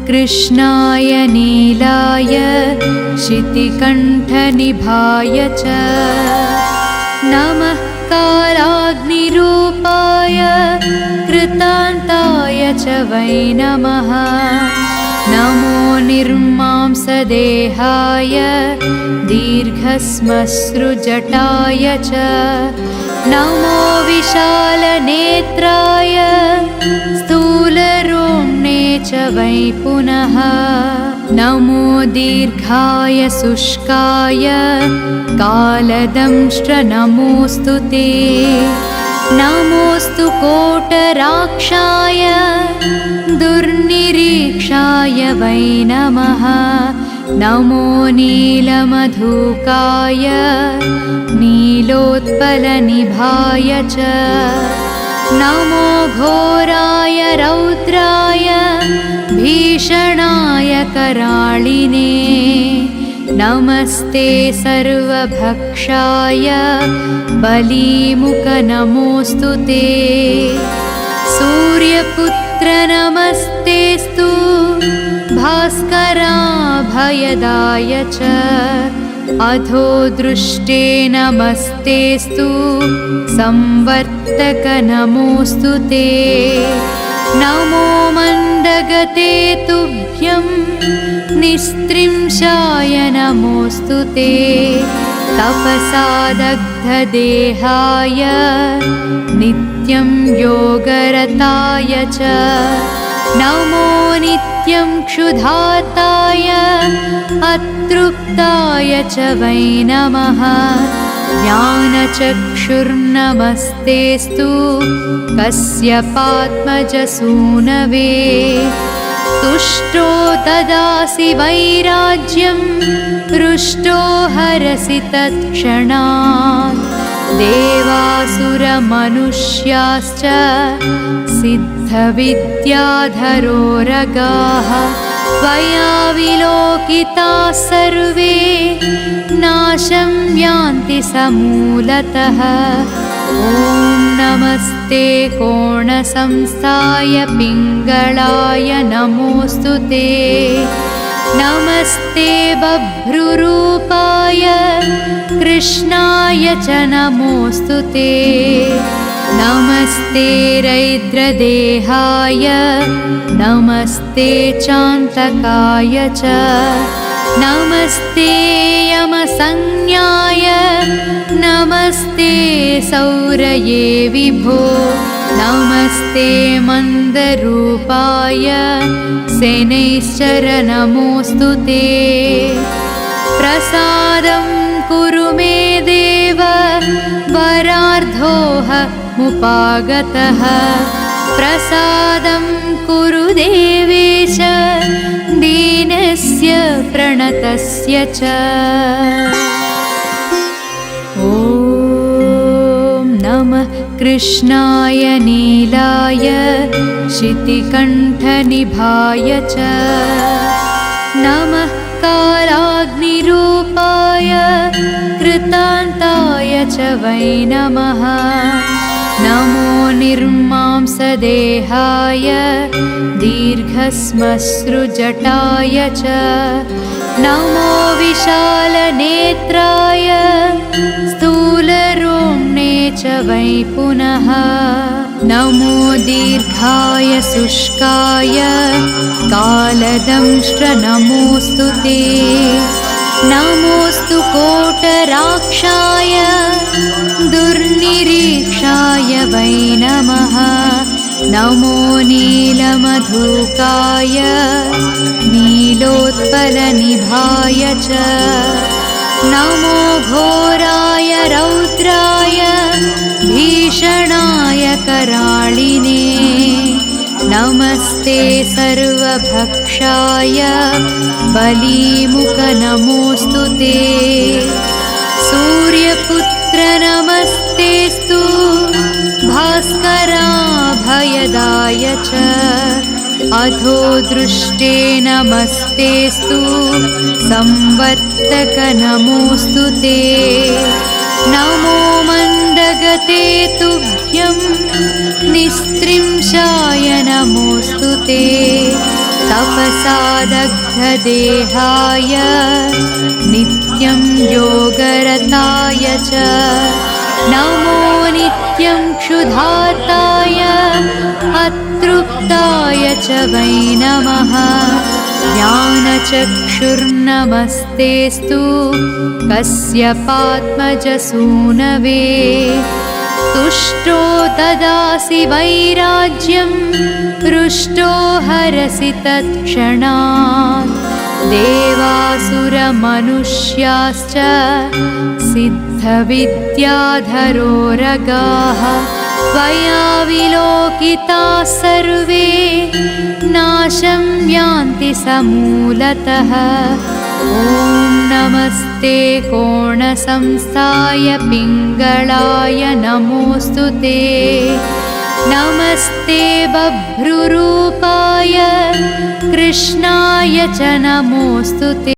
कृष्णाय नीलाय शितिकण्ठनिभाय च नमः कालाग्निरूपाय कृतान्ताय च वै नमः। नमो निर्मांसदेहाय दीर्घश्मश्रुजटाय च नमो विशालनेत्राय स्थूलरोम्णे च वै पुनः। नमो दीर्घाय शुष्काय कालदंष्ट्र नमोऽस्तु ते। नमोऽस्तु कोटराक्षाय दुर्निरीक्षाय वै नमः। नमो नीलमधुकाय नीलोत्पलनिभाय च नमो घोराय रौद्राय भीषणाय कराळिने। नमस्ते सर्वभक्षाय बलीमुख नमोऽस्तु ते। सूर्यपुत्र नमस्तेस्तु भास्कराभयदाय च अधो दृष्टे नमस्तेस्तु संवर्तक नमोऽस्तु ते। नमो मन्दगते तुभ्यं निस्त्रिंशाय नमोऽस्तु ते। तपसादग्धदेहाय नित्यं योगरताय च नमो नित्यं क्षुधार्ताय अतृप्ताय च वै नमः। ज्ञानचक्षुर्नमस्तेस्तु कस्यपात्मजसूनवे। तुष्टो ददासि वैराज्यं हृष्टो हरसि तत्क्षणात्। देवासुरमनुष्याश्च सिद्धविद्याधरोरगाः त्वया विलोकिताः सर्वे नाशं यान्ति समूलतः। ॐ नमस्ते कोणसंस्थाय पिङ्गळाय नमोऽस्तु ते। नमस्ते बभ्रुरूपाय कृष्णाय च नमोऽस्तु ते। नमस्ते रैद्रदेहाय नमस्ते चान्तकाय च नमस्ते यमसंज्ञाय नमस्ते सौरये विभो। नमस्ते मन्दरूपाय शनैश्चर नमोऽस्तु ते। प्रसादं कुरु मे देव वरार्धोऽहमुपागतः। प्रसादं कुरु देवेश दीनस्य प्रणतस्य च। ॐ नमः कृष्णाय नीलाय शितिकण्ठनिभाय च नमः कालाग्निरूपाय कृतान्ताय च वै नमः। नमो निर्मांसदेहाय दीर्घश्मश्रुजटाय च नमो विशालनेत्राय स्थूलरोम्णे च वै पुनः। नमो दीर्घाय शुष्काय कालदंष्ट्र नमोऽस्तु ते। नमोऽस्तु कोटराक्षाय दुर्निरीक्षाय वै नमः। नमो नीलमधुकाय नीलोत्पलनिभाय च नमो घोराय रौद्राय भीषणाय कराळिने। नमस्ते सर्वभक्षाय बलीमुख नमोऽस्तु ते। सूर्यपुत्र नमस्तेस्तु भास्कराभयदाय विद्याधराय च अधो दृष्टे नमस्तेस्तु संवर्तक नमोऽस्तु ते नमो मन्दगते तुभ्यं निस्त्रिंशाय नमोऽस्तु ते तपसा दग्धदेहाय नित्यं योगरताय च नमो नित्यं क्षुधार्ताय अतृप्ताय च वै नमः ज्ञानचक्षुर्नमस्तेस्तु कस्यपात्मजसूनवे तुष्टो ददासि वैराज्यं हृष्टो हरसि तत्क्षणात् देवासुरमनुष्याश्च सिद्धविद्याधरोरगाः त्वया विलोकिताः सर्वे नाशं यान्ति समूलतः ॐ नमस्ते कोणसंस्थाय पिङ्गळाय नमोऽस्तु ते नमस्ते बभ्रुरूपाय कृष्णाय च नमोऽस्तु ते